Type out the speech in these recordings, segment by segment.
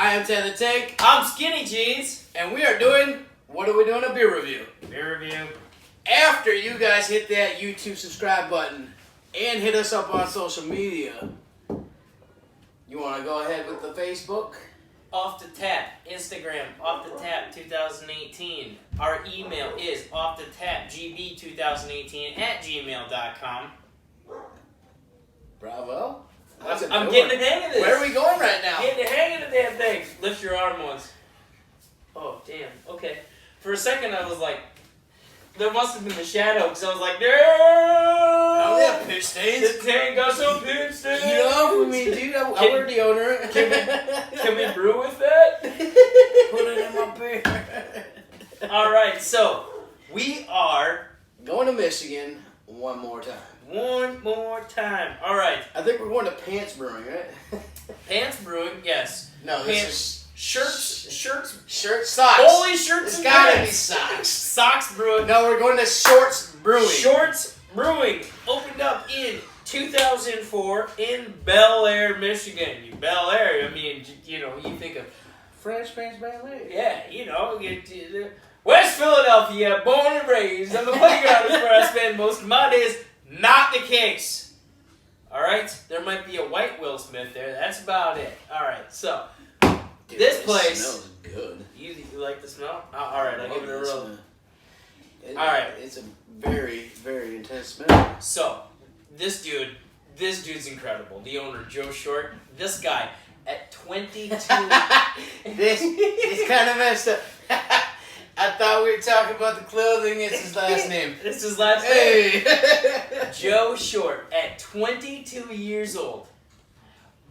I am Tanner Tank. I'm Skinny Jeans. And we are doing, what are we doing? A beer review. Beer review. After you guys hit that YouTube subscribe button and hit us up on social media, you want to go ahead with the Facebook? Off the Tap. Instagram, Off the Tap 2018. Our email is offthetapgb2018@gmail.com. Bravo. I'm getting the hang of this. Where are we going right now? Getting the hang of the damn thing. Lift your arm once. Oh, damn. Okay. For a second, I was like, there must have been the shadow, because I was like, no! Oh, they have pitch stains. The tank got some pitch stains. You know, for me, dude, I'm we're the owner. Can we brew with that? Put it in my beer. All right, so we are going to Michigan one more time. One more time. All right. I think we're going to Pants Brewing, right? Pants Brewing, yes. No, Pants, this is shirts, socks. Holy shirts it's and gotta pants. be socks. Socks Brewing. No, we're going to Shorts Brewing. Shorts Brewing opened up in 2004 in Bel Air, Michigan. Bel Air, I mean, you know, you think of Fresh Pants Bel Air. Yeah, you know, West Philadelphia, born and raised. I'm the playground is where I spend most of my days. Not the case. All right, there might be a white Will Smith there. That's about it. All right, so Dude, this place smells good. You like the smell? All right, I'll give it a real. All right, it's a very, very intense smell. So this dude's incredible. The owner, Joe Short. This guy at 22. this kind of messed up. I thought we were talking about the clothing. It's his last name. It's his last name. Joe Short, at 22 years old,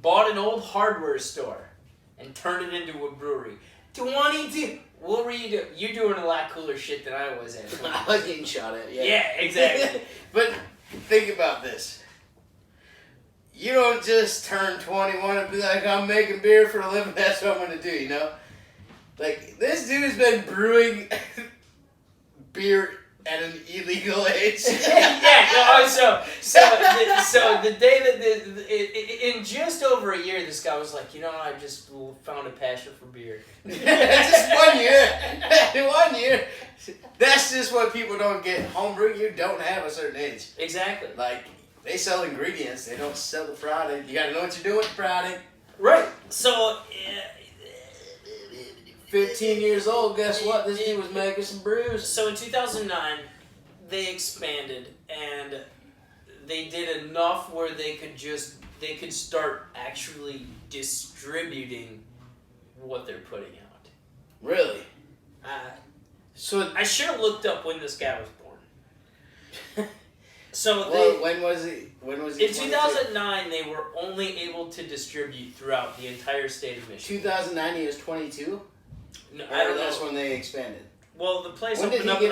bought an old hardware store and turned it into a brewery. 22. What were you doing? You're doing a lot cooler shit than I was at 20. I was getting shot at, yeah. Yeah, exactly. But think about this. You don't just turn 21 and be like, I'm making beer for a living, that's what I'm going to do, you know? Like, this dude's been brewing beer at an illegal age. Yeah, so the day that in just over a year, this guy was like, you know, I just found a passion for beer. Just 1 year. 1 year. That's just what people don't get. Homebrew, you don't have a certain age. Exactly. Like, they sell ingredients. They don't sell the product. You got to know what you're doing with the product. Right. So... 15 years old, guess what? This dude was making some brews. So in 2009, they expanded and they did enough where they could start actually distributing what they're putting out. Really? So I should have looked up when this guy was born. So when was he? In 2009, they were only able to distribute throughout the entire state of Michigan. 2009, he was 22. No, I don't know. That's when they expanded. Well, the place when opened up in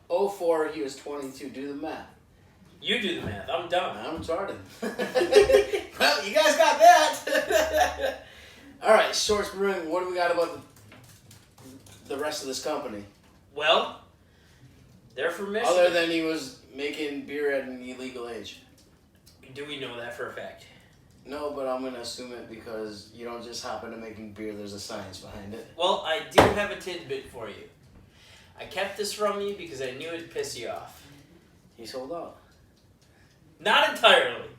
04. 04, he was 22. Do the math. You do the math. I'm done. I'm retarded. Well, you guys got that. All right, Shorts Brewing. What do we got about the rest of this company? Well, they're from Michigan. Other than he was making beer at an illegal age. Do we know that for a fact? No, but I'm going to assume it because you don't just hop into making beer. There's a science behind it. Well, I do have a tidbit for you. I kept this from you because I knew it'd piss you off. He sold out. Not entirely.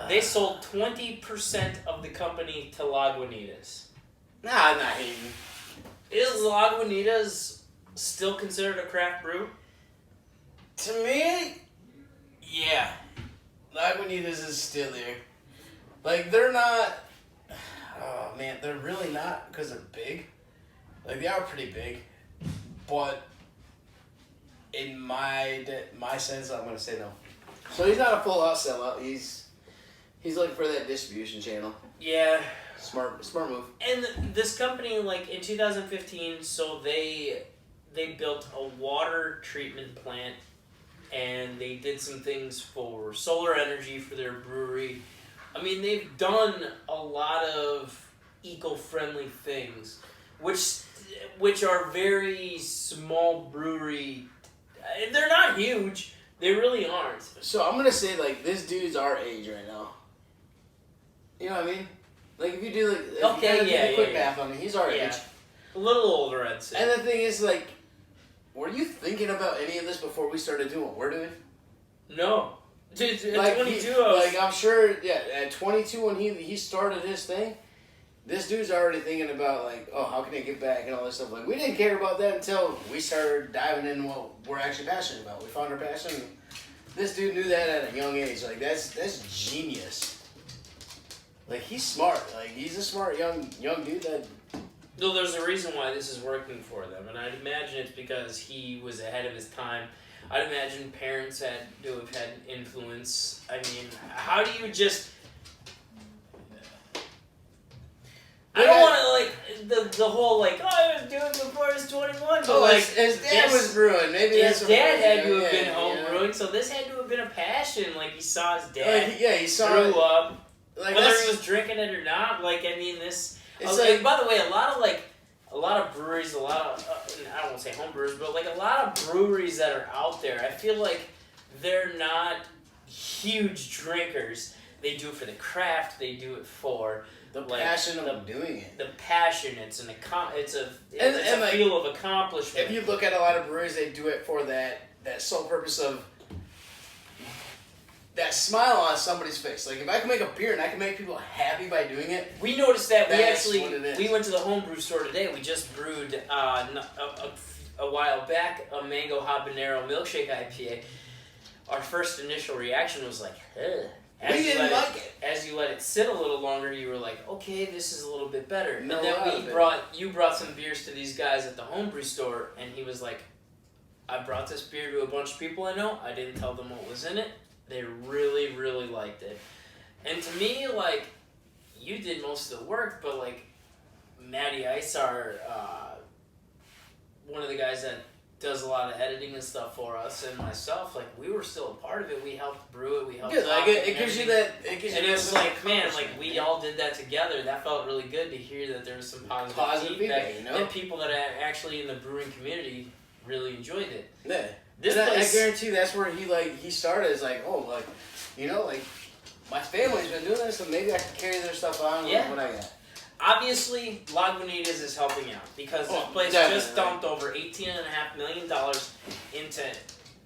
They sold 20% of the company to Lagunitas. Nah, I'm not hating. Is Lagunitas still considered a craft brew? To me, yeah. Lagunitas is still there. Like, they're not... Oh, man, they're really not because they're big. Like, they are pretty big. But in my sense, I'm going to say no. So he's not a full-out sellout. He's looking for that distribution channel. Yeah. Smart move. And this company, like, in 2015, so they built a water treatment plant, and they did some things for solar energy for their brewery. I mean, they've done a lot of eco-friendly things, which are very small brewery. They're not huge. They really aren't. So I'm going to say, like, this dude's our age right now. You know what I mean? Like if you do like Okay, a quick math on it, he's our age. A little older, I'd say. And the thing is, like, were you thinking about any of this before we started doing what we're doing? No. Dude, at Like 22, I'm sure, yeah, at 22 when he started his thing, this dude's already thinking about, like, oh, how can I give back and all this stuff. Like, we didn't care about that until we started diving into what we're actually passionate about. We found our passion. And this dude knew that at a young age. Like, that's genius. Like, he's smart. Like, he's a smart young dude that... No, there's a reason why this is working for them, and I'd imagine it's because he was ahead of his time. I'd imagine parents had to have had influence. I mean, how do you just... I don't want to, like, the whole, like, oh, I was doing it before I was 21, but, like... His dad was brewing. Maybe his dad had to have been yeah, home brewing, so this had to have been a passion. Like, he saw his dad he saw grew it. up. Like, Whether he was drinking it or not, like, I mean, this... It's like, by the way, a lot of breweries, I don't want to say home brewers, but, like, a lot of breweries that are out there, I feel like they're not huge drinkers. They do it for the craft, they do it for... The passion of doing it. The passion, it's a feel of accomplishment. If you look at a lot of breweries, they do it for that sole purpose of that smile on somebody's face. Like, if I can make a beer and I can make people happy by doing it. We noticed that we went to the homebrew store today. We just brewed a while back a mango habanero milkshake IPA. Our first initial reaction was like, ugh. We didn't like it. As you let it sit a little longer, you were like, okay, this is a little bit better. No, and then you brought some beers to these guys at the homebrew store, and he was like, I brought this beer to a bunch of people I know. I didn't tell them what was in it. They really, really liked it. And to me, like, you did most of the work, but, like, Matty Ice, one of the guys that does a lot of editing and stuff for us, and myself, like, we were still a part of it. We helped brew it. We helped. Yeah, like it gives you that. It gives and you it was like, man, like we all did that together. That felt really good to hear that there was some positive feedback, you know? and people that are actually in the brewing community really enjoyed it. Yeah. This and place, I guarantee that's where he started. Is like, oh, like, you know, like my family's been doing this, so maybe I can carry their stuff on with what I got. Obviously, Lagunitas is helping out because this place just dumped over $18.5 million into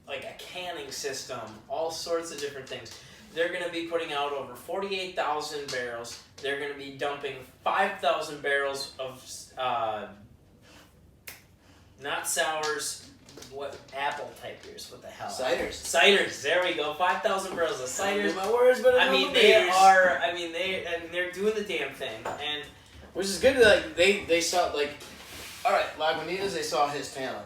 like a canning system, all sorts of different things. They're going to be putting out over 48,000 barrels. They're going to be dumping 5,000 barrels of not sours, what apple type beers? What the hell? Ciders. There we go. 5,000 barrels of ciders. My words, but they're doing the damn thing, and which is good. Like they saw, like, all right, Lagunitas, they saw his talent.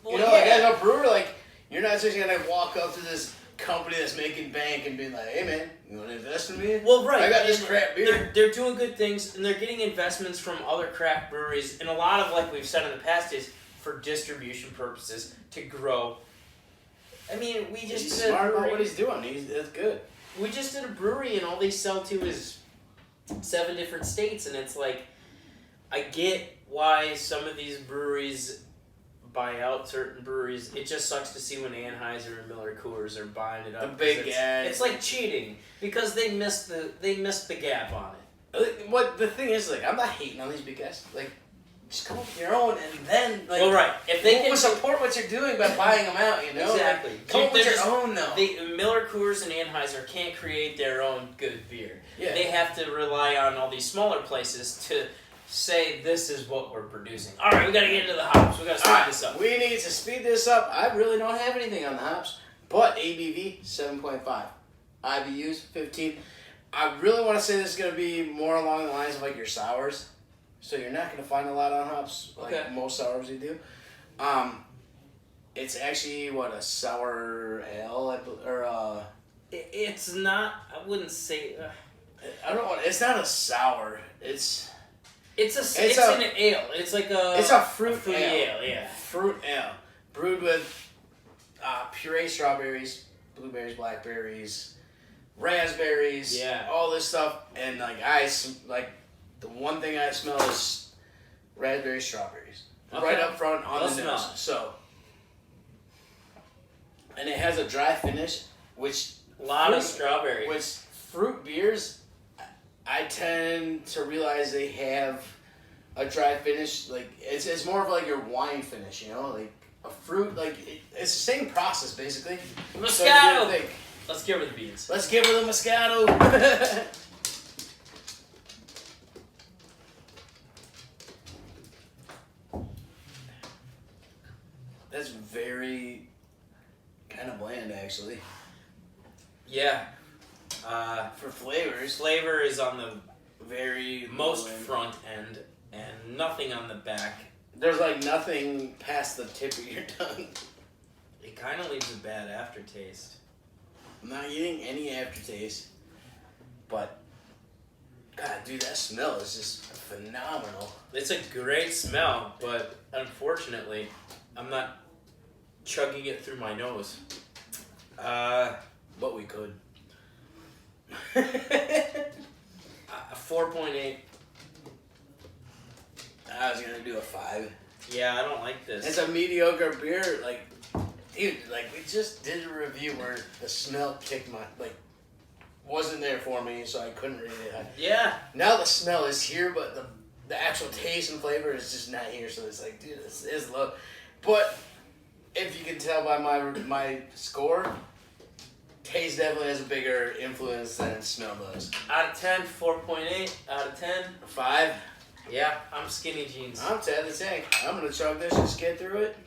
Well, you know, like as a brewer, like you're not just gonna walk up to this company that's making bank and be like, hey man, you want to invest in me? Well, right. I got this crap beer. They're doing good things, and they're getting investments from other craft breweries, and a lot of, like we've said in the past, is for distribution purposes to grow. I mean, He's smart about what he's doing. That's good. We just did a brewery, and all they sell to is 7 different states, and it's like, I get why some of these breweries buy out certain breweries. It just sucks to see when Anheuser and Miller Coors are buying it up. The big guys. It's like cheating because they missed the gap on it. What the thing is, like, I'm not hating on these big guys. Like, just come up with your own, and then, like, well, right. If they can support what you're doing by buying them out, you know, exactly. Like, come up with your own, though. Miller Coors and Anheuser can't create their own good beer. Yeah. They have to rely on all these smaller places to say this is what we're producing. All right, we got to get into the hops. We got to speed this up. We need to speed this up. I really don't have anything on the hops, but ABV 7.5, IBUs 15. I really want to say this is going to be more along the lines of like your sours. So you're not going to find a lot on hops like most sours you do. It's actually a sour ale or It's not. I wouldn't say. I don't want. It's not a sour. It's an ale. It's like It's a fruit ale. Yeah. Fruit ale brewed with puree strawberries, blueberries, blackberries, raspberries. Yeah. All this stuff, and the one thing I smell is raspberry strawberries right up front on the nose. So, and it has a dry finish, which a lot of strawberry. Which fruit beers, I tend to realize they have a dry finish. Like it's more of like your wine finish, you know, like a fruit. Like it's the same process basically. Moscato. So you think, Let's give her the beans. let's give her the Moscato. That's very kind of bland, actually. Yeah. For flavors, Flavor is on the very most low end. front end and nothing on the back. There's like nothing past the tip of your tongue. It kind of leaves a bad aftertaste. I'm not getting any aftertaste, but God, dude, that smell is just phenomenal. It's a great smell, but unfortunately, I'm not chugging it through my nose. But we could. 4.8. I was gonna do a 5. Yeah, I don't like this. It's a mediocre beer. Like, dude, like we just did a review where the smell kicked my wasn't there for me, so I couldn't rate it high. Yeah. Now the smell is here, but the actual taste and flavor is just not here. So it's like, dude, this is low. But if you can tell by my score, taste definitely has a bigger influence than smell does. Out of 10, 4.8. Out of 10. 5. Yeah, I'm skinny jeans. I'm 10 the tank. I'm gonna chug this, just get through it.